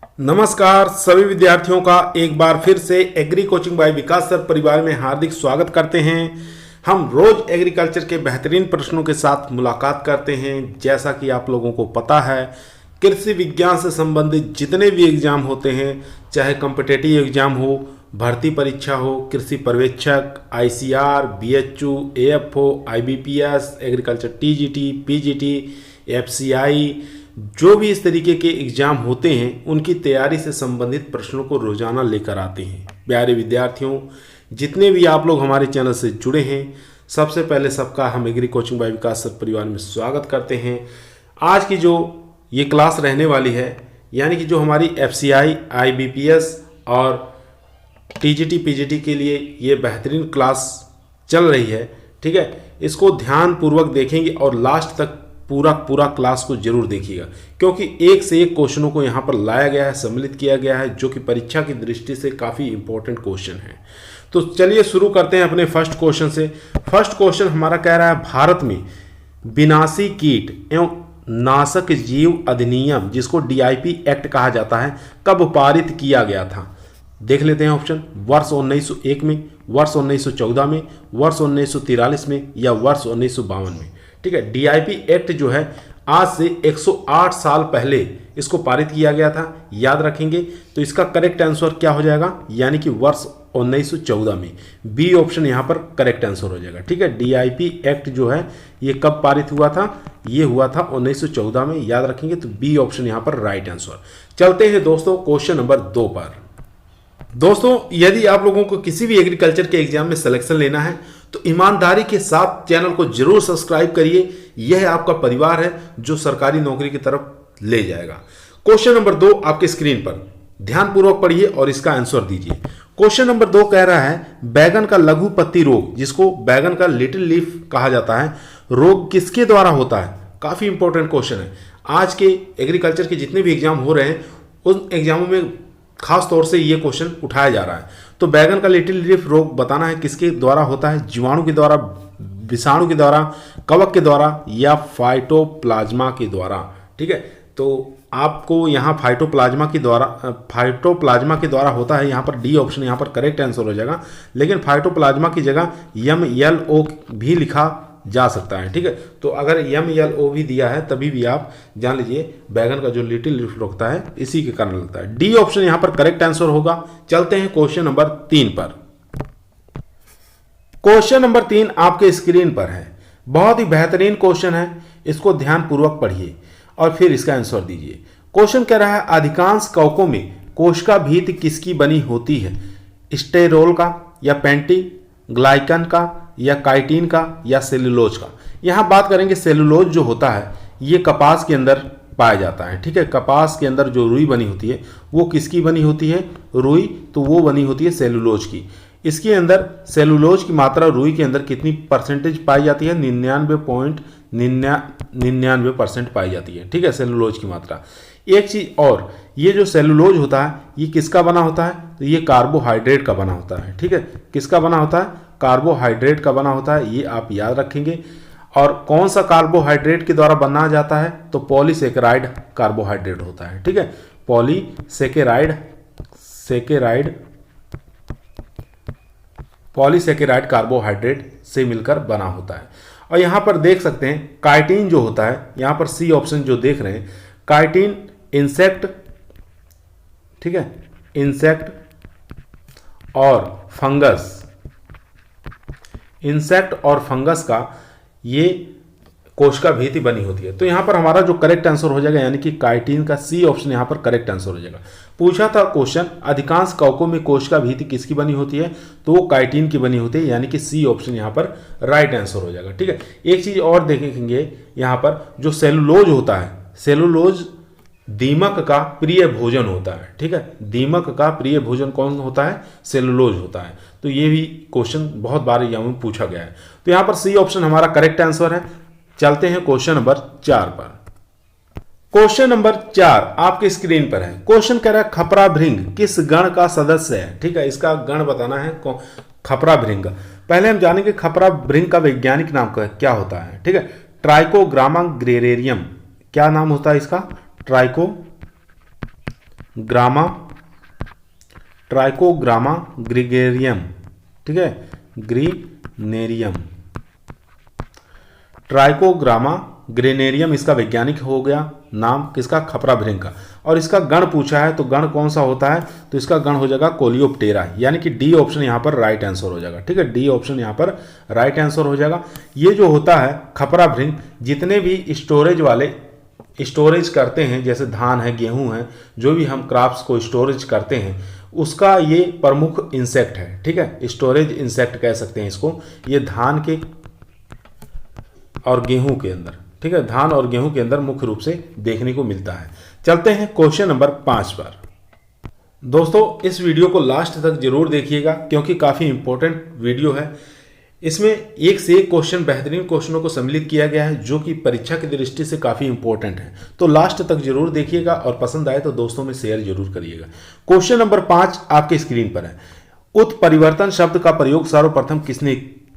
नमस्कार सभी विद्यार्थियों का एक बार फिर से एग्री कोचिंग बाय विकास सर परिवार में हार्दिक स्वागत करते हैं। हम रोज एग्रीकल्चर के बेहतरीन प्रश्नों के साथ मुलाकात करते हैं। जैसा कि आप लोगों को पता है, कृषि विज्ञान से संबंधित जितने भी एग्जाम होते हैं, चाहे कॉम्पिटिटिव एग्जाम हो, भर्ती परीक्षा हो, कृषि पर्यवेक्षक, ICR, BHU, AFO, IBPS, agriculture TGT, PGT, FCI, जो भी इस तरीके के एग्जाम होते हैं उनकी तैयारी से संबंधित प्रश्नों को रोजाना लेकर आते हैं। प्यारे विद्यार्थियों, जितने भी आप लोग हमारे चैनल से जुड़े हैं, सबसे पहले सबका हम एग्री कोचिंग बाय विकास सर परिवार में स्वागत करते हैं। आज की जो ये क्लास रहने वाली है, यानी कि जो हमारी एफसीआई, आईबीपीएस और टीजीटी पीजीटी के लिए ये बेहतरीन क्लास चल रही है, ठीक है। इसको ध्यानपूर्वक देखेंगे और लास्ट तक पूरा क्लास को जरूर देखिएगा, क्योंकि एक से एक क्वेश्चनों को यहाँ पर लाया गया है, सम्मिलित किया गया है, जो कि परीक्षा की दृष्टि से काफ़ी इंपॉर्टेंट क्वेश्चन है। तो चलिए शुरू करते हैं अपने फर्स्ट क्वेश्चन से। फर्स्ट क्वेश्चन हमारा कह रहा है, भारत में विनाशी कीट एवं नाशक जीव अधिनियम, जिसको डीआईपी एक्ट कहा जाता है, कब पारित किया गया था? देख लेते हैं ऑप्शन। वर्ष 1901 में, वर्ष 1914 में, वर्ष 1943 में या वर्ष 1952 में। ठीक है, डीआईपी एक्ट जो है आज से 108 साल पहले इसको पारित किया गया था, याद रखेंगे। तो इसका करेक्ट आंसर क्या हो जाएगा, यानी कि वर्ष 1914 में। बी ऑप्शन यहाँ पर करेक्ट आंसर हो जाएगा। ठीक है, डीआईपी एक्ट जो है ये कब पारित हुआ था? ये हुआ था 1914 में, याद रखेंगे। तो बी ऑप्शन यहाँ पर राइट आंसर। चलते हैं दोस्तों क्वेश्चन नंबर 2 पर। दोस्तों, यदि आप लोगों को किसी भी एग्रीकल्चर के एग्जाम में सिलेक्शन लेना है तो ईमानदारी के साथ चैनल को जरूर सब्सक्राइब करिए। यह आपका परिवार है जो सरकारी नौकरी की तरफ ले जाएगा। क्वेश्चन नंबर 2 आपके स्क्रीन पर, ध्यानपूर्वक पढ़िए और इसका आंसर दीजिए। क्वेश्चन नंबर 2 कह रहा है, बैगन का लघु पत्ती रोग, जिसको बैगन का लिटिल लीफ कहा जाता है, रोग किसके द्वारा होता है? काफी इंपॉर्टेंट क्वेश्चन है। आज के एग्रीकल्चर के जितने भी एग्जाम हो रहे हैं उन एग्जामों में खास तौर से ये क्वेश्चन उठाया जा रहा है। तो बैगन का लिटिल लीफ रोग बताना है किसके द्वारा होता है? जीवाणु के द्वारा, विषाणु के द्वारा, कवक के द्वारा या फाइटोप्लाज्मा के द्वारा। ठीक है, तो आपको यहाँ फाइटोप्लाज्मा के द्वारा होता है। यहाँ पर डी ऑप्शन यहाँ पर करेक्ट आंसर हो जाएगा, लेकिन फाइटोप्लाज्मा की जगह MLO भी लिखा जा सकता है। ठीक है, तो अगर MLO भी दिया है तभी भी आप जान लीजिए बैगन का जो लिटिल लीफ रोकता है इसी के कारण लगता है। डी ऑप्शन यहां पर करेक्ट आंसर होगा। चलते हैं क्वेश्चन नंबर 3 पर। क्वेश्चन नंबर 3 आपके स्क्रीन पर है। बहुत ही बेहतरीन क्वेश्चन है, इसको ध्यानपूर्वक पढ़िए और फिर इसका आंसर दीजिए। क्वेश्चन कह रहा है, अधिकांश कवकों में कोशिका भित्ति किसकी बनी होती है? स्टेरोल का या पेंटीग्लाइकन का या काइटिन का या सेलुलोज का? यहां बात करेंगे सेलुलोज जो होता है ये कपास के अंदर पाया जाता है। ठीक है, कपास के अंदर जो रुई बनी होती है वो किसकी बनी होती है? रुई, तो वो बनी होती है सेलुलोज की। इसके अंदर सेलुलोज की मात्रा रुई के अंदर कितनी परसेंटेज पाई जाती है? 99.99% पाई जाती है। ठीक है, सेलुलोज की मात्रा। एक चीज और, ये जो सेलुलोज होता है ये किसका बना होता है? तो ये कार्बोहाइड्रेट का बना होता है। ठीक है, किसका बना होता है? कार्बोहाइड्रेट का बना होता है, ये आप याद रखेंगे। और कौन सा कार्बोहाइड्रेट के द्वारा बनाया जाता है? तो पॉलीसेकेराइड कार्बोहाइड्रेट होता है। ठीक है, पॉलीसेकेराइड कार्बोहाइड्रेट से मिलकर बना होता है। और यहां पर देख सकते हैं काइटिन जो होता है, यहां पर सी ऑप्शन जो देख रहे हैं, काइटिन इंसेक्ट, ठीक है, इंसेक्ट और फंगस, इंसेक्ट और फंगस का ये कोशिका भित्ति बनी होती है। तो यहां पर हमारा जो करेक्ट आंसर हो जाएगा, यानी कि काइटिन का सी ऑप्शन यहां पर करेक्ट आंसर हो जाएगा। पूछा था क्वेश्चन, अधिकांश कवकों में कोशिका भित्ति किसकी बनी होती है? तो वो काइटिन की बनी होती है, यानी कि सी ऑप्शन यहां पर राइट आंसर हो जाएगा। ठीक है, एक चीज और देखेंगे, यहां पर जो सेलुलोज होता है, सेलुलोज दीमक का प्रिय भोजन होता है। ठीक है, दीमक का प्रिय भोजन कौन होता है? सेलुलोज होता है। तो ये भी क्वेश्चन बहुत बार एग्जाम में पूछा गया है। तो यहां पर सी ऑप्शन हमारा करेक्ट आंसर है। चलते हैं क्वेश्चन नंबर 4 पर। क्वेश्चन नंबर 4 आपके स्क्रीन पर है। क्वेश्चन कह रहा है, खपरा भृंग किस गण का सदस्य है? ठीक है, इसका गण बताना है, खपरा भृंग। पहले हम जानेंगे खपरा भृंग का वैज्ञानिक नाम क्या होता है। ठीक है, ट्राइकोग्रामा ग्रेरेरियम, क्या नाम होता है इसका? ग्रामा, ट्राइकोग्रामा ग्रिगेरियम, ठीक है, ग्रीनेरियम, ट्राइकोग्रामा ग्रेनेरियम इसका वैज्ञानिक हो गया नाम, किसका, खपरा भृंग का। और इसका गण पूछा है तो गण कौन सा होता है, तो इसका गण हो जाएगा कोलियोप्टेरा, यानी कि डी ऑप्शन यहाँ पर राइट आंसर हो जाएगा, ठीक है, डी ऑप्शन यहाँ पर राइट आंसर हो जाएगा। ये जो होता है खपरा भृंग, जितने भी स्टोरेज वाले स्टोरेज करते हैं, जैसे धान है, गेहूं है, जो भी हम क्रॉप्स को स्टोरेज करते हैं, उसका ये प्रमुख इंसेक्ट है, ठीक है, स्टोरेज इंसेक्ट कह सकते हैं इसको। ये धान के और गेहूं के अंदर, ठीक है, धान और गेहूं के अंदर मुख्य रूप से देखने को मिलता है। चलते हैं क्वेश्चन नंबर 5 पर। दोस्तों इस वीडियो को लास्ट तक जरूर देखिएगा क्योंकि काफ़ी इंपॉर्टेंट वीडियो है। इसमें एक से एक क्वेश्चन, बेहतरीन क्वेश्चनों को सम्मिलित किया गया है जो कि परीक्षा की दृष्टि से काफ़ी इंपॉर्टेंट है। तो लास्ट तक जरूर देखिएगा और पसंद आए तो दोस्तों में शेयर जरूर करिएगा। क्वेश्चन नंबर 5 आपके स्क्रीन पर है। उत्परिवर्तन शब्द का प्रयोग सर्वप्रथम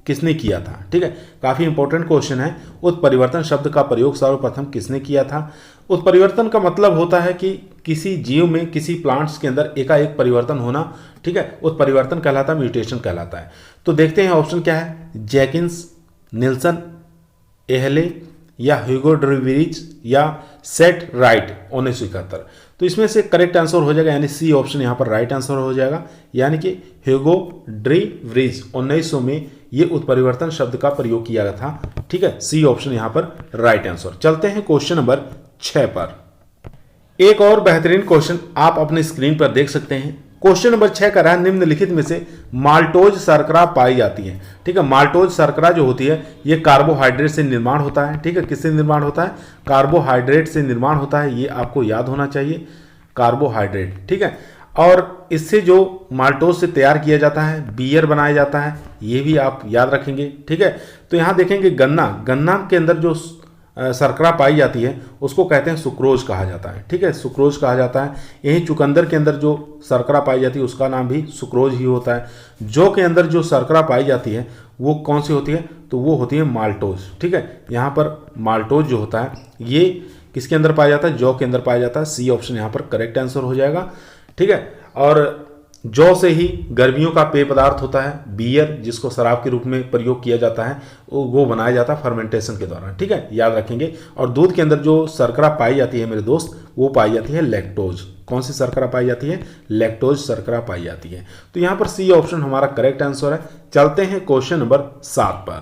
किसने किया था, ठीक है, काफी इंपॉर्टेंट क्वेश्चन है। उत्परिवर्तन शब्द का प्रयोग सर्वप्रथम किसने किया था। उत्परिवर्तन का मतलब होता है कि किसी जीव में, किसी प्लांट्स के अंदर एकाएक परिवर्तन होना, ठीक है, उत्परिवर्तन कहलाता है, म्यूटेशन कहलाता है। तो देखते हैं ऑप्शन क्या है, जैकिंस, निल्सन, एहले या ह्यूगो ड्रीवरीज या सेट राइट 1971। तो इसमें से करेक्ट आंसर हो जाएगा, यानी सी ऑप्शन यहाँ पर राइट आंसर हो जाएगा, यानी कि ह्यूगो ड्रीवरीज 1900 में ये उत्परिवर्तन शब्द का प्रयोग किया गया था, ठीक है, सी ऑप्शन यहाँ पर राइट आंसर। चलते हैं क्वेश्चन नंबर 6 पर। एक और बेहतरीन क्वेश्चन आप अपने स्क्रीन पर देख सकते हैं। क्वेश्चन नंबर 6 का रहा, निम्नलिखित में से माल्टोज शर्करा पाई जाती है, ठीक है। माल्टोज शर्करा जो होती है ये कार्बोहाइड्रेट से निर्माण होता है, ठीक है, किससे निर्माण होता है, कार्बोहाइड्रेट से निर्माण होता है, ये आपको याद होना चाहिए, कार्बोहाइड्रेट, ठीक है। और इससे जो माल्टोज से तैयार किया जाता है, बियर बनाया जाता है, ये भी आप याद रखेंगे, ठीक है। तो यहाँ देखेंगे गन्ना के अंदर जो शर्करा पाई जाती है उसको कहते हैं सुक्रोज कहा जाता है, ठीक है, सुक्रोज कहा जाता है। यही चुकंदर के अंदर जो शर्करा पाई जाती है उसका नाम भी सुक्रोज ही होता है। जौ के अंदर जो शर्करा पाई जाती है वो कौन सी होती है, तो वो होती है माल्टोज, ठीक है। यहाँ पर माल्टोज जो होता है ये किसके अंदर पाया जाता है, जौ के अंदर पाया जाता है, सी ऑप्शन यहाँ पर करेक्ट आंसर हो जाएगा, ठीक है। और जौ से ही गर्मियों का पेय पदार्थ होता है बियर, जिसको शराब के रूप में प्रयोग किया जाता है, वो बनाया जाता है फर्मेंटेशन के दौरान, ठीक है, याद रखेंगे। और दूध के अंदर जो शर्करा पाई जाती है मेरे दोस्त, वो पाई जाती है लैक्टोज। कौन सी शर्करा पाई जाती है, लैक्टोज शर्करा पाई जाती है। तो यहाँ पर सी ऑप्शन हमारा करेक्ट आंसर है। चलते हैं क्वेश्चन नंबर 7 पर।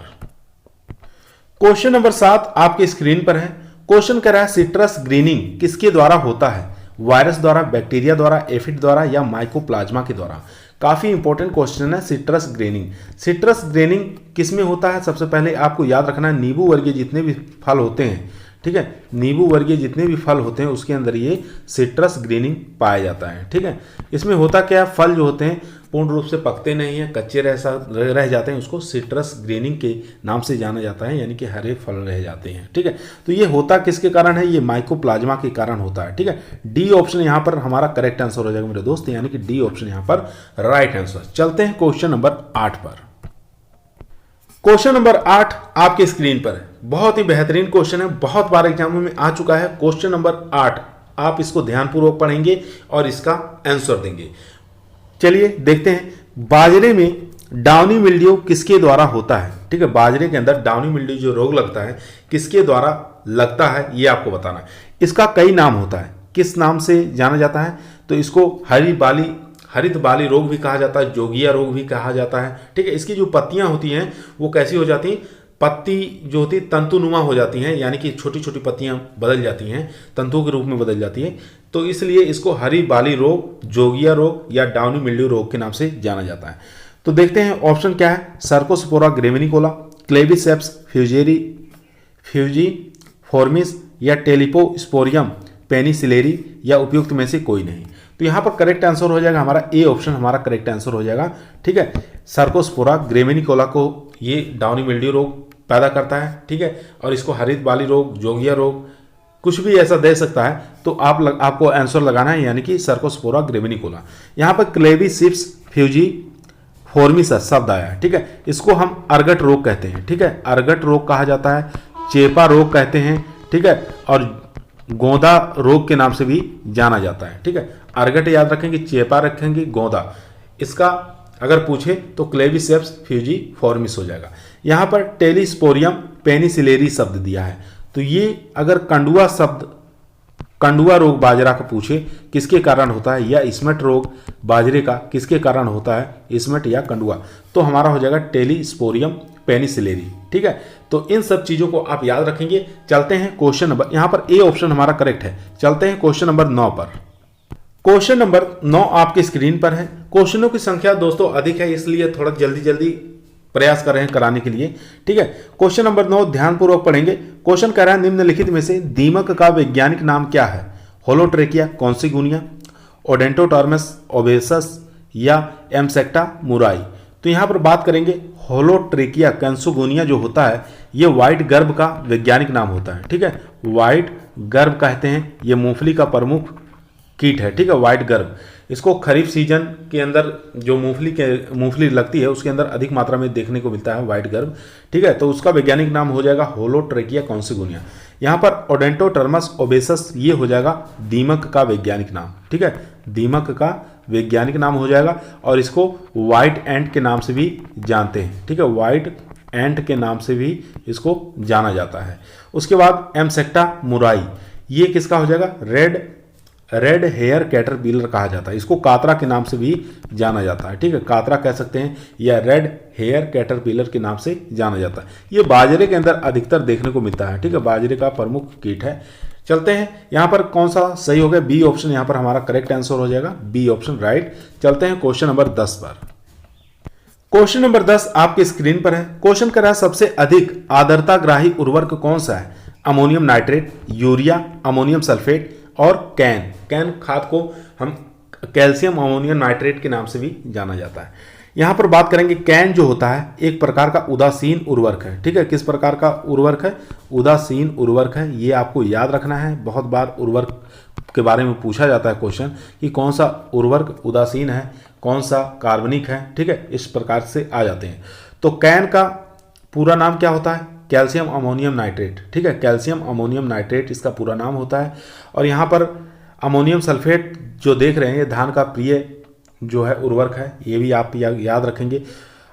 क्वेश्चन नंबर 7 आपके स्क्रीन पर है। क्वेश्चन कह रहा है सिट्रस ग्रीनिंग किसके द्वारा होता है, वायरस द्वारा, बैक्टीरिया द्वारा, एफिड द्वारा या माइकोप्लाज्मा के द्वारा। काफी इंपॉर्टेंट क्वेश्चन है सिट्रस ग्रेनिंग। सिट्रस ग्रेनिंग किस में होता है, सबसे पहले आपको याद रखना है, नींबू वर्गीय जितने भी फल होते हैं, ठीक है, नींबू वर्गीय जितने भी फल होते हैं उसके अंदर ये सिट्रस ग्रेनिंग पाया जाता है, ठीक है। इसमें होता क्या है, फल जो होते हैं पूर्ण रूप से पकते नहीं हैं, कच्चे रह जाते हैं, उसको सिट्रस ग्रेनिंग के नाम से जाना जाता है, यानी कि हरे फल रह जाते हैं, ठीक है। तो ये होता किसके कारण है, ये माइकोप्लाज्मा के कारण होता है, ठीक है। डी ऑप्शन यहाँ पर हमारा करेक्ट आंसर हो जाएगा मेरे दोस्त, यानी कि डी ऑप्शन यहाँ पर राइट आंसर। चलते हैं क्वेश्चन नंबर 8 पर। क्वेश्चन नंबर 8 आपके स्क्रीन पर है। बहुत ही बेहतरीन क्वेश्चन है, बहुत बार एग्जामों में आ चुका है। क्वेश्चन नंबर 8 आप इसको ध्यानपूर्वक पढ़ेंगे और इसका आंसर देंगे। चलिए देखते हैं, बाजरे में डाउनी मिल्ड्यू किसके द्वारा होता है, ठीक है। बाजरे के अंदर डाउनी मिल्ड्यू जो रोग लगता है किसके द्वारा लगता है ये आपको बताना है। इसका कई नाम होता है, किस नाम से जाना जाता है, तो इसको हरित बाली रोग भी कहा जाता है, जोगिया रोग भी कहा जाता है, ठीक है। इसकी जो पत्तियां होती हैं वो कैसी हो जाती हैं, पत्ती जो होती है तंतुनुमा हो जाती हैं, यानी कि छोटी छोटी पत्तियां बदल जाती हैं, तंतुओं के रूप में बदल जाती है। तो इसलिए इसको हरी बाली रोग, जोगिया रोग या डाउनी मिल्ड्यू रोग के नाम से जाना जाता है। तो देखते हैं ऑप्शन क्या है, सर्कोस्पोरा ग्रेमिनिकोला, क्लेबिसेप्स फ्यूजीफॉर्मिस या टेलिपोस्पोरियम पेनिसिलेरी या उपयुक्त में से कोई नहीं। तो यहाँ पर करेक्ट आंसर हो जाएगा हमारा ए ऑप्शन, हमारा करेक्ट आंसर हो जाएगा, ठीक है। सर्कोस्पोरा ग्रेमिनिकोला को ये डाउनी मिल्ड्यू रोग पैदा करता है, ठीक है। और इसको हरित बाली रोग, जोगिया रोग, कुछ भी ऐसा दे सकता है। तो आपको आंसर लगाना है, यानी कि सर्कोस्पोरा ग्रेमिनिकोला। यहाँ पर क्लेबिसेप्स फ्यूजीफॉर्मिस शब्द आया है, ठीक है। इसको हम अर्गट रोग कहते हैं, ठीक है, अर्गट रोग कहा जाता है, चेपा रोग कहते हैं, ठीक है। और गोंदा रोग के नाम से भी जाना जाता है। ठीक है, अर्गट याद रखेंगे, चेपा रखेंगे, गोंदा। इसका अगर पूछे तो क्लेविसेप्स फ्यूजीफॉर्मिस हो जाएगा। यहाँ पर टेलीस्पोरियम पेनिसिलेरी शब्द दिया है, तो ये अगर कंडुआ शब्द, कंडुआ रोग बाजरा का पूछे किसके कारण होता है, या स्मट रोग बाजरे का किसके कारण होता है, स्मट या कंडुआ, तो हमारा हो जाएगा टेलीस्पोरियम पेनिसिलेरी। ठीक है, तो इन सब चीजों को आप याद रखेंगे। चलते हैं क्वेश्चन नंबर, यहाँ पर ए ऑप्शन हमारा करेक्ट है। चलते हैं क्वेश्चन नंबर 9 पर। क्वेश्चन नंबर 9 आपके स्क्रीन पर है। क्वेश्चनों की संख्या दोस्तों अधिक है, इसलिए थोड़ा जल्दी जल्दी प्रयास कर रहे हैं कराने के लिए। ठीक है, क्वेश्चन नंबर 9 ध्यानपूर्वक पढ़ेंगे। क्वेश्चन कह रहा है निम्नलिखित में से दीमक का वैज्ञानिक नाम क्या है? होलोट्रेकिया कॉन्सिगुनिया, ओडेंटोटॉर्मस ओबेसस या एमसेक्टा मुराई। तो यहाँ पर बात करेंगे होलोट्रेकिया कॉन्सिगुनिया जो होता है ये व्हाइट गर्भ का वैज्ञानिक नाम होता है। ठीक है, व्हाइट गर्भ कहते हैं, ये मूंगफली का प्रमुख कीट है। ठीक है, व्हाइट गर्भ, इसको खरीफ सीजन के अंदर जो मूंगफली लगती है उसके अंदर अधिक मात्रा में देखने को मिलता है व्हाइट गर्भ। ठीक है, तो उसका वैज्ञानिक नाम हो जाएगा होलोट्रेकिया कॉन्सिगुनिया। यहाँ पर ओडेंटोटर्मस ओबेसस ये हो जाएगा दीमक का वैज्ञानिक नाम। ठीक है, दीमक का वैज्ञानिक नाम हो जाएगा, और इसको व्हाइट एंट के नाम से भी जानते हैं। ठीक है, व्हाइट एंट के नाम से भी इसको जाना जाता है। उसके बाद एमसेक्टा मुराई, ये किसका हो जाएगा? रेड हेयर कैटरपिलर कहा जाता है, इसको कातरा के नाम से भी जाना जाता है। ठीक है, कातरा कह सकते हैं या रेड हेयर कैटरपिलर के नाम से जाना जाता है। ये बाजरे के अंदर अधिकतर देखने को मिलता है। ठीक है, बाजरे का प्रमुख कीट है। चलते हैं, यहाँ पर कौन सा सही हो गया? बी ऑप्शन यहाँ पर हमारा करेक्ट आंसर हो जाएगा, बी ऑप्शन राइट। चलते हैं क्वेश्चन नंबर 10 पर। क्वेश्चन नंबर 10 आपके स्क्रीन पर है। क्वेश्चन कर रहा है सबसे अधिक आर्द्रताग्राही उर्वरक कौन सा है? Ammonium nitrate, urea, ammonium sulphate और कैन खाद को हम कैल्शियम अमोनियम नाइट्रेट के नाम से भी जाना जाता है। यहाँ पर बात करेंगे कैन जो होता है एक प्रकार का उदासीन उर्वरक है। ठीक है, किस प्रकार का उर्वरक है? उदासीन उर्वरक है, ये आपको याद रखना है। बहुत बार उर्वरक के बारे में पूछा जाता है क्वेश्चन कि कौन सा उर्वरक उदासीन है, कौन सा कार्बनिक है। ठीक है, इस प्रकार से आ जाते हैं। तो कैन का पूरा नाम क्या होता है? Calcium ammonium nitrate. ठीक है, कैल्शियम अमोनियम नाइट्रेट इसका पूरा नाम होता है। और यहाँ पर अमोनियम सल्फेट जो देख रहे हैं ये धान का प्रिय जो है उर्वरक है, ये भी आप याद रखेंगे।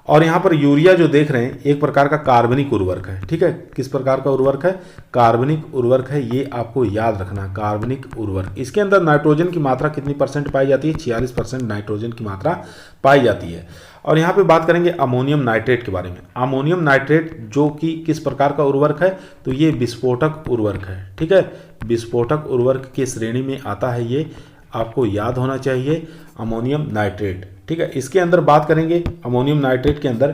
और यहाँ पर यूरिया जो देख रहे हैं एक प्रकार का कार्बनिक उर्वरक है। ठीक है, किस प्रकार का उर्वरक है? कार्बनिक उर्वरक है, ये आपको याद रखना, कार्बनिक उर्वरक। इसके अंदर नाइट्रोजन की मात्रा कितनी परसेंट पाई जाती है? 46% नाइट्रोजन की मात्रा पाई जाती है। और यहाँ पे बात करेंगे अमोनियम नाइट्रेट के बारे में। अमोनियम नाइट्रेट जो कि किस प्रकार का उर्वरक है? तो ये विस्फोटक उर्वरक है। ठीक है, विस्फोटक उर्वरक की श्रेणी में आता है, ये आपको याद होना चाहिए अमोनियम नाइट्रेट। ठीक है, इसके अंदर बात करेंगे अमोनियम नाइट्रेट के अंदर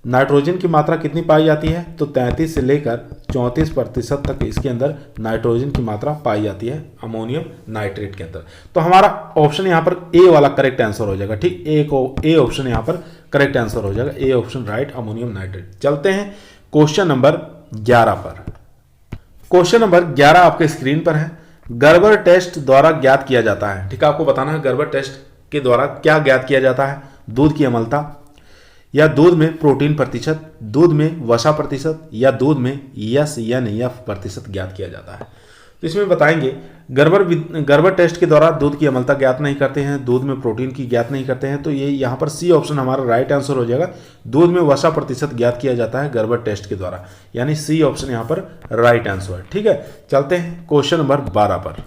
नाइट्रोजन की मात्रा कितनी पाई जाती है? तो 33 से लेकर 34% तक इसके अंदर नाइट्रोजन की मात्रा पाई जाती है अमोनियम नाइट्रेट के अंदर। तो हमारा ऑप्शन यहाँ पर ए वाला करेक्ट आंसर हो जाएगा। ठीक, ए ऑप्शन यहाँ पर करेक्ट आंसर हो जाएगा, A option right, ammonium nitrate. चलते हैं क्वेश्चन नंबर 11 पर। क्वेश्चन नंबर 11 आपके स्क्रीन पर है। गर्बर टेस्ट द्वारा ज्ञात किया जाता है। ठीक है, आपको बताना है गर्बर टेस्ट के द्वारा क्या ज्ञात किया जाता है? दूध की अम्लता, या दूध में प्रोटीन प्रतिशत, दूध में वसा प्रतिशत, या दूध में SNF% ज्ञात किया जाता है। तो इसमें बताएंगे गर्बर टेस्ट के द्वारा दूध की अम्लता ज्ञात नहीं करते हैं, दूध में प्रोटीन की ज्ञात नहीं करते हैं। तो ये यहाँ पर सी ऑप्शन हमारा राइट आंसर हो जाएगा। दूध में वसा प्रतिशत ज्ञात किया जाता है गर्बर टेस्ट के द्वारा, यानी सी ऑप्शन यहाँ पर राइट आंसर है। ठीक है, चलते हैं क्वेश्चन नंबर 12 पर।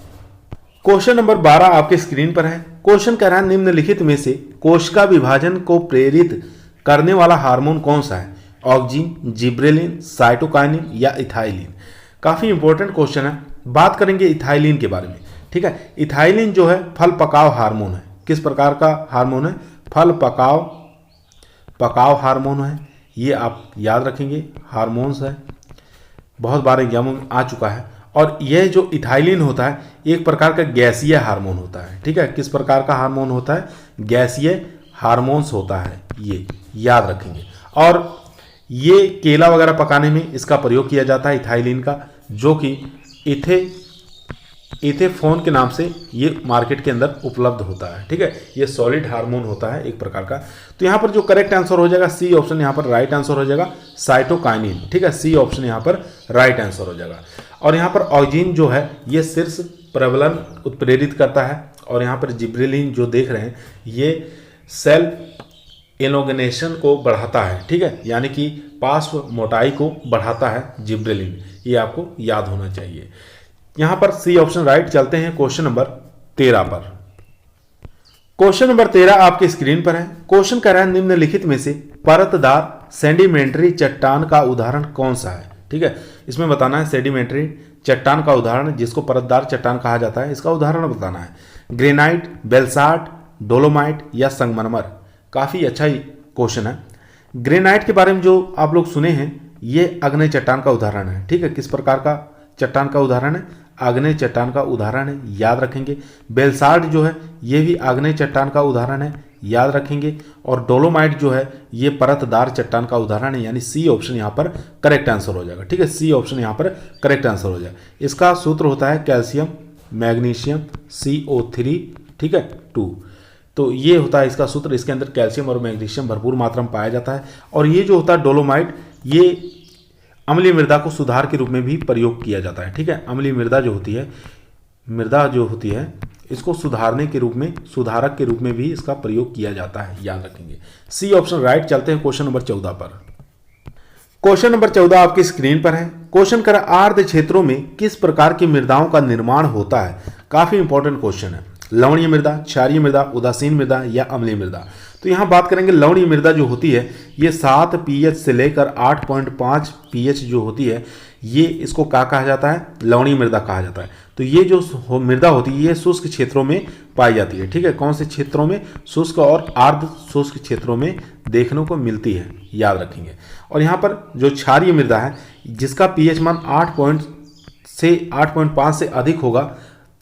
क्वेश्चन नंबर 12 आपके स्क्रीन पर है। क्वेश्चन कह रहा है निम्नलिखित में से कोशिका विभाजन को प्रेरित करने वाला हार्मोन कौन सा है? ऑक्सिन, जिब्रेलिन, साइटोकाइनिन या इथाइलिन। काफी इंपॉर्टेंट क्वेश्चन है। बात करेंगे इथाइलिन के बारे में। ठीक है, इथाइलिन जो है फल पकाव हार्मोन है। किस प्रकार का हार्मोन है? फल पकाव हार्मोन है, ये आप याद रखेंगे, हार्मोन्स है, बहुत बार एग्जामों में आ चुका है। और यह जो इथाइलिन होता है एक प्रकार का गैसीय हार्मोन होता है। ठीक है, किस प्रकार का हार्मोन होता है? गैसीय हार्मोन्स होता है, ये याद रखेंगे। और ये केला वगैरह पकाने में इसका प्रयोग किया जाता है इथाइलिन का, जो कि इथेफोन के नाम से ये मार्केट के अंदर उपलब्ध होता है। ठीक है, ये सॉलिड हार्मोन होता है एक प्रकार का। तो यहाँ पर जो करेक्ट आंसर हो जाएगा सी ऑप्शन, यहाँ पर राइट आंसर हो जाएगा साइटोकाइनिन। ठीक है, सी ऑप्शन यहाँ पर राइट आंसर हो जाएगा। और यहाँ पर ऑक्जिन जो है ये शीर्ष प्रबलन उत्प्रेरित करता है, और यहाँ पर जिब्रेलिन जो देख रहे हैं ये सेल एलोगेनेशन को बढ़ाता है। ठीक है, यानी कि पार्श्व मोटाई को बढ़ाता है जिब्रेलिन, ये आपको याद होना चाहिए। यहां पर सी ऑप्शन राइट। चलते हैं क्वेश्चन नंबर 13 पर। क्वेश्चन नंबर 13 आपके स्क्रीन पर है। क्वेश्चन कह रहा है निम्नलिखित में से परतदार सेडिमेंट्री चट्टान का उदाहरण कौन सा है। ठीक है, इसमें बताना है सेडिमेंट्री चट्टान का उदाहरण, जिसको परतदार चट्टान कहा जाता है, इसका उदाहरण बताना है। ग्रेनाइट, बेलसाल्ट, डोलोमाइट या संगमरमर। काफी अच्छा ही क्वेश्चन है। ग्रेनाइट के बारे में जो आप लोग सुने हैं, ये आग्नेय चट्टान का उदाहरण है। ठीक है, किस प्रकार का चट्टान का उदाहरण है? आग्नेय चट्टान का उदाहरण है, याद रखेंगे। बेलसाल्ट जो है ये भी आग्नेय चट्टान का उदाहरण है, याद रखेंगे। और डोलोमाइट जो है ये परतदार चट्टान का उदाहरण है, यानी सी ऑप्शन यहाँ पर करेक्ट आंसर हो जाएगा। ठीक है, सी ऑप्शन यहाँ पर करेक्ट आंसर हो जाएगा। इसका सूत्र होता है कैल्शियम मैग्नीशियम CO3, ठीक है 2। तो ये होता है इसका सूत्र। इसके अंदर कैल्शियम और मैग्नीशियम भरपूर मात्रा में पाया जाता है। और ये जो होता है डोलोमाइट, ये अम्लीय मृदा को सुधार के रूप में भी प्रयोग किया जाता है। ठीक है, अम्लीय मृदा जो होती है इसको सुधारने के रूप में, सुधारक के रूप में भी इसका प्रयोग किया जाता है, याद रखेंगे। C option right. चलते हैं क्वेश्चन नंबर 14 पर। क्वेश्चन नंबर 14 आपकी स्क्रीन पर है। क्वेश्चन कर आर्द्र क्षेत्रों में किस प्रकार की मृदाओं का निर्माण होता है। काफी इंपॉर्टेंट क्वेश्चन है। लवणीय मृदा, क्षारीय मृदा, उदासीन मृदा या अम्लीय मृदा। तो यहाँ बात करेंगे लवणीय मृदा जो होती है ये 7 pH से लेकर 8.5 pH जो होती है, ये इसको क्या कहा जाता है? लवणीय मृदा कहा जाता है। तो ये जो मृदा होती है ये शुष्क क्षेत्रों में पाई जाती है। ठीक है, कौन से क्षेत्रों में? शुष्क और अर्ध शुष्क क्षेत्रों में देखने को मिलती है, याद रखेंगे। और यहाँ पर जो क्षारीय मृदा है जिसका pH मान 8.5 से अधिक होगा,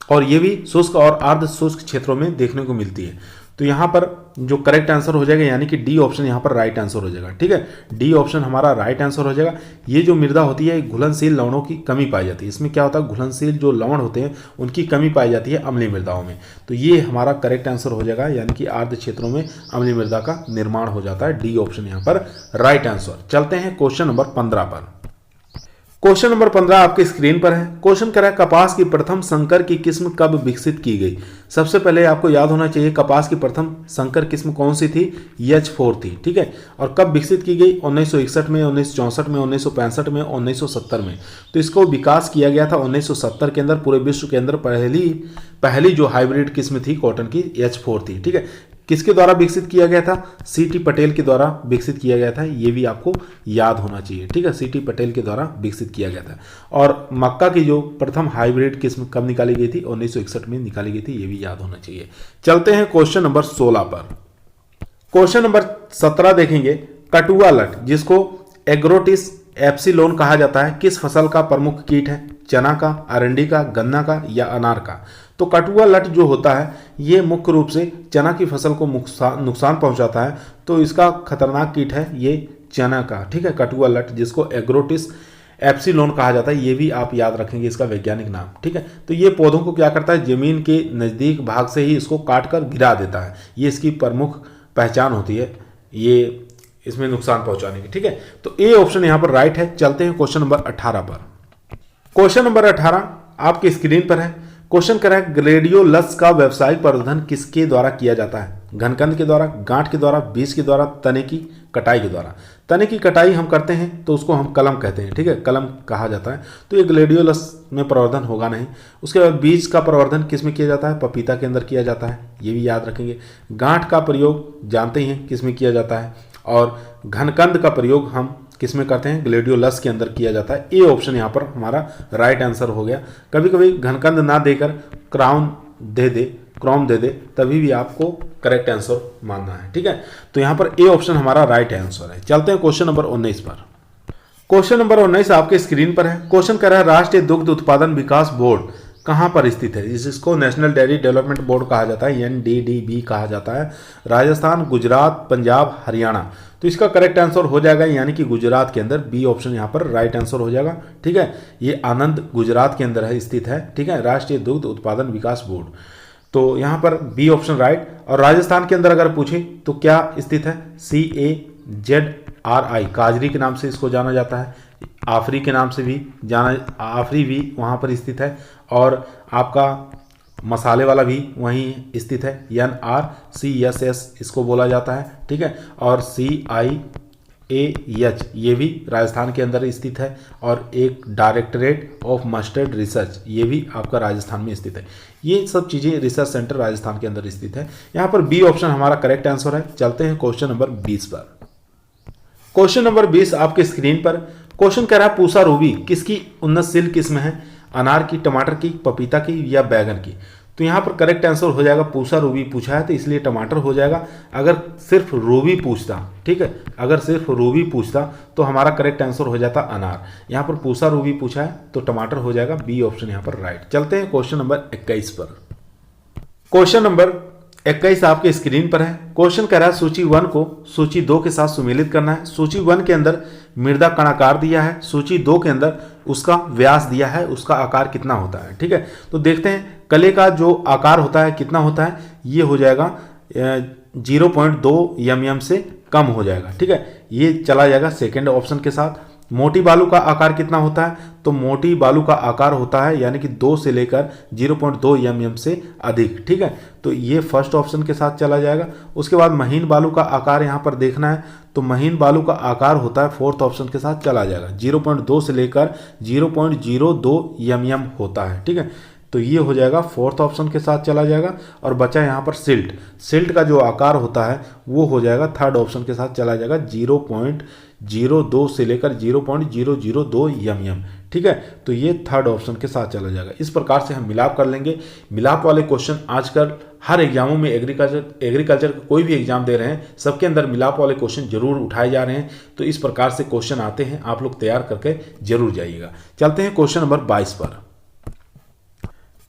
और ये भी शुष्क और अर्ध शुष्क क्षेत्रों में देखने को मिलती है। तो यहाँ पर जो करेक्ट आंसर हो जाएगा, यानी कि डी ऑप्शन यहाँ पर राइट आंसर हो जाएगा। ठीक है, डी ऑप्शन हमारा राइट आंसर हो जाएगा। ये जो मृदा होती है घुलनशील लवणों की कमी पाई जाती है। इसमें क्या होता है? घुलनशील जो लवण होते हैं उनकी कमी पाई जाती है अम्लीय मृदाओं में। तो ये हमारा करेक्ट आंसर हो जाएगा, यानी कि अर्ध क्षेत्रों में अम्लीय मृदा का निर्माण हो जाता है। डी ऑप्शन यहाँ पर राइट आंसर। चलते हैं क्वेश्चन नंबर 15 पर। क्वेश्चन नंबर 15 आपके स्क्रीन पर है। क्वेश्चन कह रहा है कपास की प्रथम संकर की किस्म कब विकसित की गई। सबसे पहले आपको याद होना चाहिए कपास की प्रथम संकर किस्म कौन सी थी? H4 थी। ठीक है, और कब विकसित की गई? 1961 में, 1964 में, 1965 में, 1970 में। तो इसको विकास किया गया था 1970 के अंदर। पूरे विश्व के अंदर पहली जो हाइब्रिड किस्म थी कॉटन की H4 थी। ठीक है, किसके द्वारा विकसित किया गया था? C.T. पटेल के द्वारा विकसित किया गया था। ये भी आपको याद होना चाहिए। ठीक है, C.T. पटेल के द्वारा विकसित किया गया था। और मक्का की जो प्रथम हाइब्रिड किस्म कब निकाली गई थी? 1961 में निकाली गई थी। ये भी याद होना चाहिए। चलते हैं क्वेश्चन नंबर 16 पर। क्वेश्चन नंबर 17 देखेंगे। कटुआ लट, जिसको एग्रोटिस एप्सिलोन कहा जाता है, किस फसल का प्रमुख कीट है? चना का, अरंडी का, गन्ना का या अनार का। तो कटुआ लट जो होता है ये मुख्य रूप से चना की फसल को नुकसान पहुंचाता है। तो इसका खतरनाक कीट है ये चना का। ठीक है, कटुआ लट, जिसको एग्रोटिस एप्सिलोन कहा जाता है। ये भी आप याद रखेंगे इसका वैज्ञानिक नाम। ठीक है, तो ये पौधों को क्या करता है? जमीन के नज़दीक भाग से ही इसको काट कर गिरा देता है। ये इसकी प्रमुख पहचान होती है, ये इसमें नुकसान पहुंचाने की। ठीक है, तो ए ऑप्शन यहाँ पर राइट है। चलते हैं क्वेश्चन नंबर 18 पर। क्वेश्चन नंबर 18 आपकी स्क्रीन पर है। क्वेश्चन कर रहा है ग्लेडियोलस का व्यावसायिक प्रवर्धन किसके द्वारा किया जाता है? घनकंद के द्वारा, गांठ के द्वारा, बीज के द्वारा, तने की कटाई के द्वारा। तने की कटाई हम करते हैं तो उसको हम कलम कहते हैं। ठीक है, कलम कहा जाता है। तो ये ग्लेडियोलस में प्रवर्धन होगा नहीं। उसके बाद बीज का प्रवर्धन किस में किया जाता है? पपीता के अंदर किया जाता है। ये भी याद रखेंगे। गांठ का प्रयोग जानते ही हैं किस में किया जाता है, और घनकंद का प्रयोग हम किस में करते हैं? ग्लेडियोलस के अंदर किया जाता है। ए ऑप्शन यहाँ पर हमारा राइट आंसर हो गया। कभी कभी घनकंद ना देकर क्राउन दे दे तभी भी आपको करेक्ट आंसर मानना है। ठीक है, तो यहाँ पर ए ऑप्शन हमारा राइट आंसर है। चलते हैं क्वेश्चन नंबर 19 पर। क्वेश्चन नंबर 19 आपके स्क्रीन पर है। क्वेश्चन कर रहा है राष्ट्रीय दुग्ध उत्पादन विकास बोर्ड कहाँ पर स्थित है? जिसको नेशनल डेयरी डेवलपमेंट बोर्ड कहा जाता है, NDDB कहा जाता है। राजस्थान, गुजरात, पंजाब, हरियाणा। तो तो इसका करेक्ट आंसर हो जाएगा यानी कि गुजरात के अंदर, बी ऑप्शन यहाँ पर राइट आंसर हो जाएगा। ठीक है, ये आनंद गुजरात के अंदर है, स्थित है। ठीक है, राष्ट्रीय दुग्ध उत्पादन विकास बोर्ड, तो यहाँ पर बी ऑप्शन राइट। और राजस्थान के अंदर अगर पूछे तो क्या स्थित है, CAZRI, काजरी के नाम से इसको जाना जाता है, आफरी के नाम से भी आफरी भी वहाँ पर स्थित है, और आपका मसाले वाला भी वहीं स्थित है, NRCSS इसको बोला जाता है। ठीक है, और CIAH ये भी राजस्थान के अंदर स्थित है, और एक डायरेक्टरेट ऑफ मस्टर्ड रिसर्च ये भी आपका राजस्थान में स्थित है। ये सब चीज़ें रिसर्च सेंटर राजस्थान के अंदर स्थित है। यहाँ पर बी ऑप्शन हमारा करेक्ट आंसर है। चलते हैं क्वेश्चन नंबर 20 पर। क्वेश्चन नंबर 20 आपके स्क्रीन पर क्वेश्चन कह रहा है, पूसा रूबी किसकी उन्नतशील किस्म है, अनार की, टमाटर की, पपीता की या बैगन की। तो यहाँ पर करेक्ट आंसर हो जाएगा, पूसा रूबी पूछा है तो इसलिए टमाटर हो जाएगा। अगर सिर्फ रूबी पूछता, ठीक है, अगर सिर्फ रूबी पूछता तो हमारा करेक्ट आंसर हो जाता अनार। यहाँ पर पूसा रूबी पूछा है तो टमाटर हो जाएगा, बी ऑप्शन यहाँ पर राइट। चलते हैं क्वेश्चन नंबर 21 पर। क्वेश्चन नंबर 21 आपके स्क्रीन पर है। क्वेश्चन कह रहा है, सूची 1 को सूची 2 के साथ सुमेलित करना है। सूची 1 के अंदर मृदा कणाकार दिया है, सूची 2 के अंदर उसका व्यास दिया है, उसका आकार कितना होता है। ठीक है, तो देखते हैं कले का जो आकार होता है कितना होता है, ये हो जाएगा 0.2 mm से कम हो जाएगा। ठीक है, ये चला जाएगा सेकेंड ऑप्शन के साथ। मोटी बालू का आकार कितना होता है, तो मोटी बालू का आकार होता है यानी कि 2 से लेकर 0.2 mm से अधिक। ठीक है, तो ये फर्स्ट ऑप्शन के साथ चला जाएगा। उसके बाद महीन बालू का आकार यहाँ पर देखना है, तो महीन बालू का आकार होता है फोर्थ ऑप्शन के साथ चला जाएगा, 0.2 से लेकर 0.02 mm होता है। ठीक है, तो ये हो जाएगा फोर्थ ऑप्शन के साथ चला जाएगा। और बचा यहाँ पर सिल्ट का जो आकार होता है वो हो जाएगा थर्ड ऑप्शन के साथ चला जाएगा, 0.02 से लेकर 0.002 mm। ठीक है, तो ये थर्ड ऑप्शन के साथ चला जाएगा। इस प्रकार से हम मिलाप कर लेंगे। मिलाप वाले क्वेश्चन आजकल हर एग्जामों में एग्रीकल्चर का कोई भी एग्जाम दे रहे हैं, सबके अंदर मिलाप वाले क्वेश्चन जरूर उठाए जा रहे हैं। तो इस प्रकार से क्वेश्चन आते हैं, आप लोग तैयार करके जरूर जाइएगा। चलते हैं क्वेश्चन नंबर 22 पर।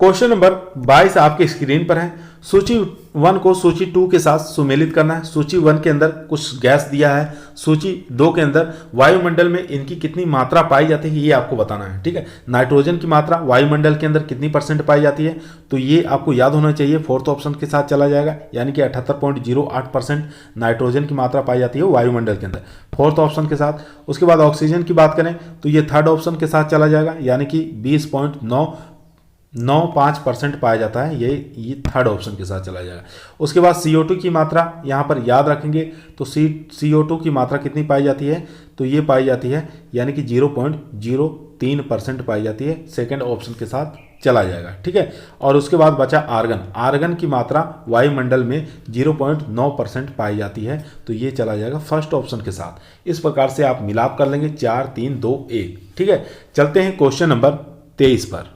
क्वेश्चन नंबर 22 आपके स्क्रीन पर है। सूची 1 को सूची 2 के साथ सुमेलित करना है। सूची 1 के अंदर कुछ गैस दिया है, सूची 2 के अंदर वायुमंडल में इनकी कितनी मात्रा पाई जाती है ये आपको बताना है। ठीक है, नाइट्रोजन की मात्रा वायुमंडल के अंदर कितनी % पाई जाती है, तो ये आपको याद होना चाहिए, फोर्थ ऑप्शन के साथ चला जाएगा, यानी कि 78.08% नाइट्रोजन की मात्रा पाई जाती है वायुमंडल के अंदर, फोर्थ ऑप्शन के साथ। उसके बाद ऑक्सीजन की बात करें तो ये थर्ड ऑप्शन के साथ चला जाएगा, यानी कि 20.95% पाया जाता है, ये थर्ड ऑप्शन के साथ चला जाएगा। उसके बाद CO2 की मात्रा यहाँ पर याद रखेंगे, तो CO2 की मात्रा कितनी पाई जाती है, तो ये पाई जाती है यानी कि 0.03% पाई जाती है, सेकेंड ऑप्शन के साथ चला जाएगा। ठीक है, और उसके बाद बचा आर्गन की मात्रा वायुमंडल में 0.9% पाई जाती है, तो ये चला जाएगा फर्स्ट ऑप्शन के साथ। इस प्रकार से आप मिलाप कर लेंगे, 4 3 2 1। ठीक है, चलते हैं क्वेश्चन नंबर 23 पर।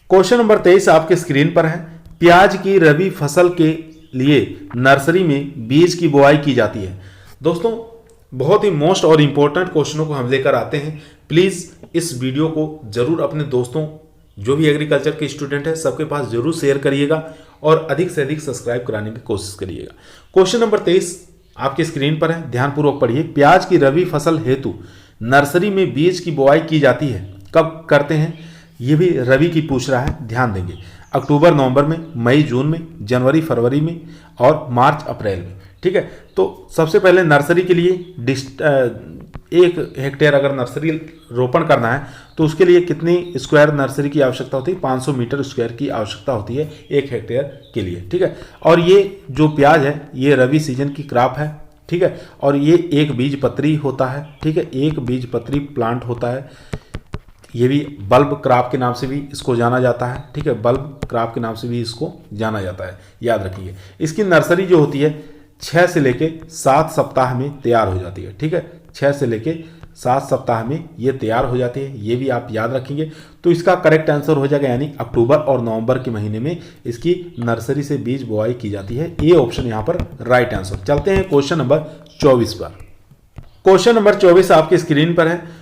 क्वेश्चन नंबर 23 आपके स्क्रीन पर है। प्याज की रबी फसल के लिए नर्सरी में बीज की बुआई की जाती है। दोस्तों, बहुत ही मोस्ट और इंपॉर्टेंट क्वेश्चनों को हम लेकर आते हैं। प्लीज़ इस वीडियो को जरूर अपने दोस्तों जो भी एग्रीकल्चर के स्टूडेंट है सबके पास जरूर शेयर करिएगा और अधिक से अधिक सब्सक्राइब कराने की कोशिश करिएगा। क्वेश्चन नंबर 23 आपके स्क्रीन पर है, ध्यानपूर्वक पढ़िए। प्याज की रबी फसल हेतु नर्सरी में बीज की बुआई की जाती है, कब करते हैं, ये भी रबी की पूछ रहा है, ध्यान देंगे। अक्टूबर नवंबर में, मई जून में, जनवरी फरवरी में और मार्च अप्रैल में। ठीक है, तो सबसे पहले नर्सरी के लिए 1 हेक्टेयर अगर नर्सरी रोपण करना है तो उसके लिए कितनी स्क्वायर नर्सरी की आवश्यकता होती है, 500 मीटर स्क्वायर की आवश्यकता होती है 1 हेक्टेयर के लिए। ठीक है, और ये जो प्याज है ये रबी सीजन की क्रॉप है। ठीक है, और ये एक बीज पत्री होता है। ठीक है, एक बीज पत्री प्लांट होता है। ये भी बल्ब क्रॉप के नाम से भी इसको जाना जाता है। ठीक है, बल्ब क्रॉप के नाम से भी इसको जाना जाता है, याद रखिए। इसकी नर्सरी जो होती है 6 से लेके 7 सप्ताह में तैयार हो जाती है। ठीक है, 6 से लेके 7 सप्ताह में ये तैयार हो जाती है, ये भी आप याद रखेंगे। तो इसका करेक्ट आंसर हो जाएगा, यानी अक्टूबर और नवंबर के महीने में इसकी नर्सरी से बीज बुआई की जाती है। ए ऑप्शन यहाँ पर राइट आंसर। चलते हैं क्वेश्चन नंबर 24 पर। क्वेश्चन नंबर 24 आपके स्क्रीन पर है,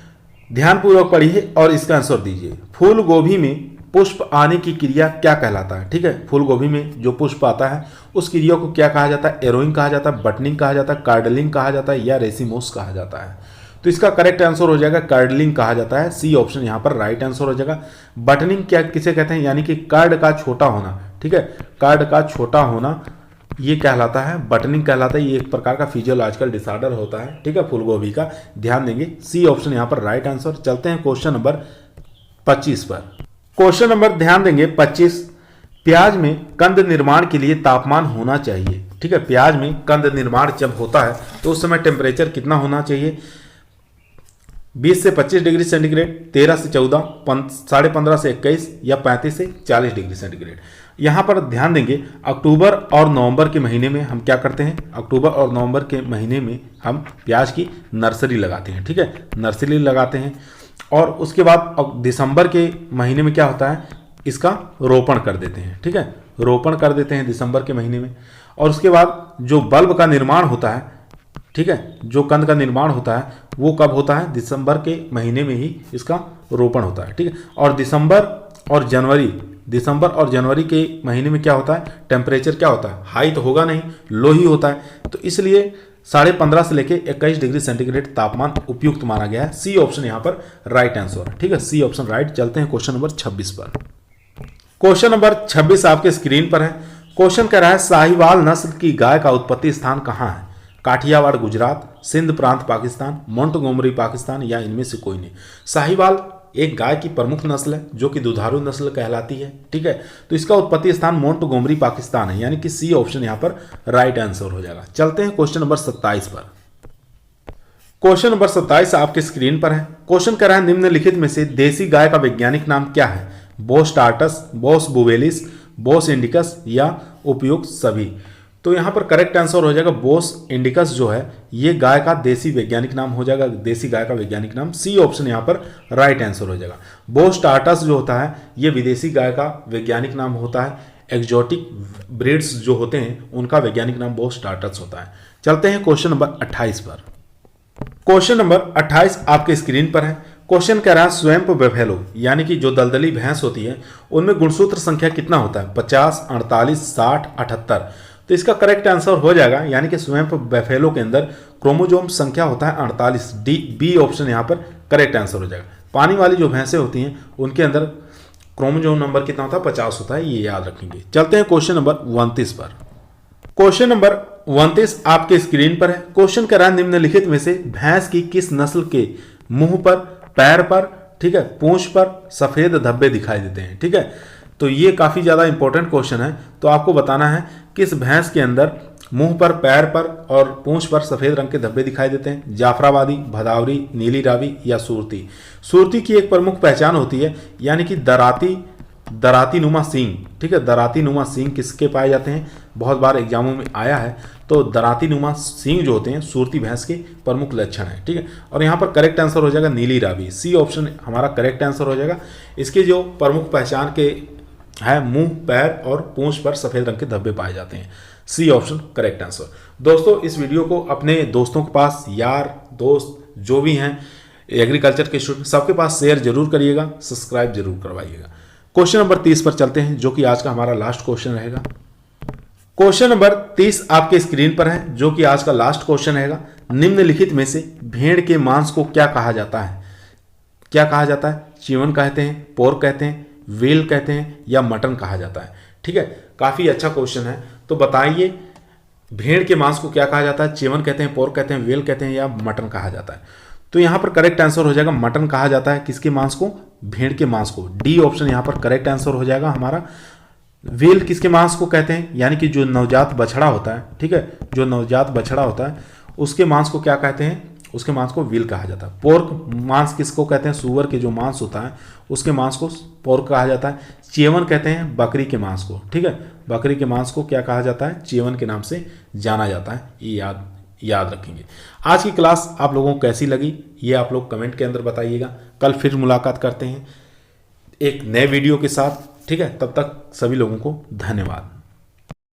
ध्यानपूर्वक पढ़िए और इसका आंसर दीजिए। फूल गोभी में पुष्प आने की क्रिया क्या कहलाता है? ठीक है, फूल गोभी में जो पुष्प आता है उस क्रिया को क्या कहा जाता है? एरोइंग कहा जाता है, बटनिंग कहा जाता है, कार्डलिंग कहा जाता है या रेसिमोस कहा जाता है? तो इसका करेक्ट आंसर हो जाएगा कार्डलिंग कहा जाता है। सी ऑप्शन यहाँ पर राइट आंसर हो जाएगा। बटनिंग क्या किसे कहते हैं? यानी कि कार्ड का छोटा होना। ठीक है, कार्ड का छोटा होना ये कहलाता है बटनिंग कहलाता है। ये एक प्रकार का फिजियोलॉजिकल डिसऑर्डर होता है। ठीक है, फूलगोभी का ध्यान देंगे। सी ऑप्शन यहाँ पर राइट आंसर। चलते हैं क्वेश्चन नंबर 25 पर। क्वेश्चन नंबर ध्यान देंगे 25। प्याज में कंद निर्माण के लिए तापमान होना चाहिए। ठीक है, प्याज में कंद निर्माण जब होता है तो उस समय टेम्परेचर कितना होना चाहिए? 20 से 25 डिग्री सेंटीग्रेड, 13 से 14, 15.5 से 21 या 35 से 40 डिग्री सेंटीग्रेड। यहाँ पर ध्यान देंगे अक्टूबर और नवंबर के महीने में हम क्या करते हैं? अक्टूबर और नवंबर के महीने में हम प्याज की नर्सरी लगाते हैं। ठीक है, नर्सरी लगाते हैं और उसके बाद दिसंबर के महीने में क्या होता है? इसका रोपण कर देते हैं। ठीक है, रोपण कर देते हैं दिसंबर के महीने में। और उसके बाद जो बल्ब का निर्माण होता है, ठीक है, जो कंद का निर्माण होता है वो कब होता है? दिसंबर के महीने में ही इसका रोपण होता है। ठीक है, और दिसंबर और जनवरी के महीने में क्या होता है? टेम्परेचर क्या होता है? हाई तो होगा नहीं, लो ही होता है। तो इसलिए 15.5 से लेके 21 डिग्री सेंटीग्रेड तापमान उपयुक्त माना गया है। सी ऑप्शन यहाँ पर राइट आंसर है। ठीक है, सी ऑप्शन राइट। चलते हैं क्वेश्चन नंबर 26 पर। क्वेश्चन नंबर 26 आपके स्क्रीन पर है। क्वेश्चन कह रहा है साहिवाल नस्ल की गाय का उत्पत्ति स्थान कहाँ है? काठियावाड़ गुजरात, सिंध प्रांत पाकिस्तान, मोंटगोमरी पाकिस्तान या इनमें से कोई नहीं। साहिवाल एक गाय की प्रमुख नस्ल है जो कि दुधारू नस्ल कहलाती है। ठीक है, तो इसका उत्पत्ति स्थान मोंटगोमरी पाकिस्तान है, यानी कि सी ऑप्शन यहाँ पर राइट आंसर हो जाएगा। चलते हैं क्वेश्चन नंबर 27 पर। क्वेश्चन नंबर 27 आपके स्क्रीन पर है। क्वेश्चन कह रहा है निम्नलिखित में से देसी गाय का वैज्ञानिक नाम क्या है? बोस टार्टस, बोस बुवेलिस, बोस इंडिकस या उपयुक्त सभी। तो यहाँ पर करेक्ट आंसर हो जाएगा बोस इंडिकस जो है ये गाय का देसी वैज्ञानिक नाम हो जाएगा। देसी गाय का वैज्ञानिक नाम। सी ऑप्शन यहाँ पर राइट आंसर हो जाएगा। बोस टार्टस जो होता है ये विदेशी गाय का वैज्ञानिक नाम होता है। एक्जोटिक ब्रीड्स जो होते हैं उनका वैज्ञानिक नाम बोस टार्टस होता है। चलते हैं क्वेश्चन नंबर 28 पर। क्वेश्चन नंबर 28 आपके स्क्रीन पर है। क्वेश्चन कह रहा है स्वैम्प बफेलो यानी कि जो दलदली भैंस होती है उनमें गुणसूत्र संख्या कितना होता है? 50, 48, 60, 78। तो इसका करेक्ट आंसर हो जाएगा यानी कि स्वैम्प बफेलो के अंदर क्रोमोजोम संख्या होता है 48। डी बी ऑप्शन यहाँ पर करेक्ट आंसर हो जाएगा। पानी वाली जो भैंसें होती हैं उनके अंदर क्रोमोजोम नंबर कितना होता है? 50 होता है, ये याद रखेंगे। चलते हैं क्वेश्चन नंबर 29 पर। क्वेश्चन नंबर 29 आपके स्क्रीन पर है। क्वेश्चन कह रहा है निम्नलिखित में से भैंस की किस नस्ल के मुंह पर, पैर पर, ठीक है, पूंछ पर सफेद धब्बे दिखाई देते हैं? ठीक है, तो ये काफी ज्यादा इंपॉर्टेंट क्वेश्चन है। तो आपको बताना है किस भैंस के अंदर मुंह पर, पैर पर और पूंछ पर सफेद रंग के धब्बे दिखाई देते हैं? जाफराबादी, भदावरी, नीली रावी या सूरती। सूरती की एक प्रमुख पहचान होती है यानी कि दराती नुमा सींग। ठीक है, दराती नुमा सींग किसके पाए जाते हैं? बहुत बार एग्जामों में आया है। तो दराती नुमा सींग जो होते हैं सूरती भैंस के प्रमुख लक्षण है। ठीक है, और यहाँ पर करेक्ट आंसर हो जाएगा नीली रावी। सी ऑप्शन हमारा करेक्ट आंसर हो जाएगा। इसके जो प्रमुख पहचान के है मुंह, पैर और पूंछ पर सफेद रंग के धब्बे पाए जाते हैं। C option correct answer. दोस्तों इस वीडियो को अपने दोस्तों के पास, यार दोस्त जो भी हैं एग्रीकल्चर के स्टूडेंट सबके पास शेयर जरूर करिएगा, सब्सक्राइब जरूर करवाइएगा। क्वेश्चन नंबर 30 पर चलते हैं जो कि आज का हमारा लास्ट क्वेश्चन रहेगा। क्वेश्चन नंबर 30 आपके स्क्रीन पर है जो कि आज का लास्ट क्वेश्चन रहेगा। निम्नलिखित में से भेड़ के मांस को क्या कहा जाता है? क्या कहा जाता है? चीवन कहते हैं, पोर्क कहते हैं, वेल कहते हैं या मटन कहा जाता है? ठीक है, काफी अच्छा क्वेश्चन है। तो बताइए भेड़ के मांस को क्या कहा जाता है? चीवन कहते हैं, पोर्क कहते हैं, वेल कहते हैं या मटन कहा जाता है? तो यहां पर करेक्ट आंसर हो जाएगा मटन कहा जाता है। किसके मांस को? भेड़ के मांस को। डी ऑप्शन यहां पर करेक्ट आंसर हो जाएगा हमारा। वेल किसके मांस को कहते हैं? यानी कि जो नवजात बछड़ा होता है, ठीक है, जो नवजात बछड़ा होता है उसके मांस को क्या कहते हैं? उसके मांस को विल कहा जाता है। पोर्क मांस किसको कहते हैं? सुअर के जो मांस होता है उसके मांस को पोर्क कहा जाता है। चेवन कहते हैं बकरी के मांस को। ठीक है, बकरी के मांस को क्या कहा जाता है? चेवन के नाम से जाना जाता है। ये याद रखेंगे। आज की क्लास आप लोगों को कैसी लगी ये आप लोग कमेंट के अंदर बताइएगा। कल फिर मुलाकात करते हैं एक नए वीडियो के साथ। ठीक है, तब तक सभी लोगों को धन्यवाद।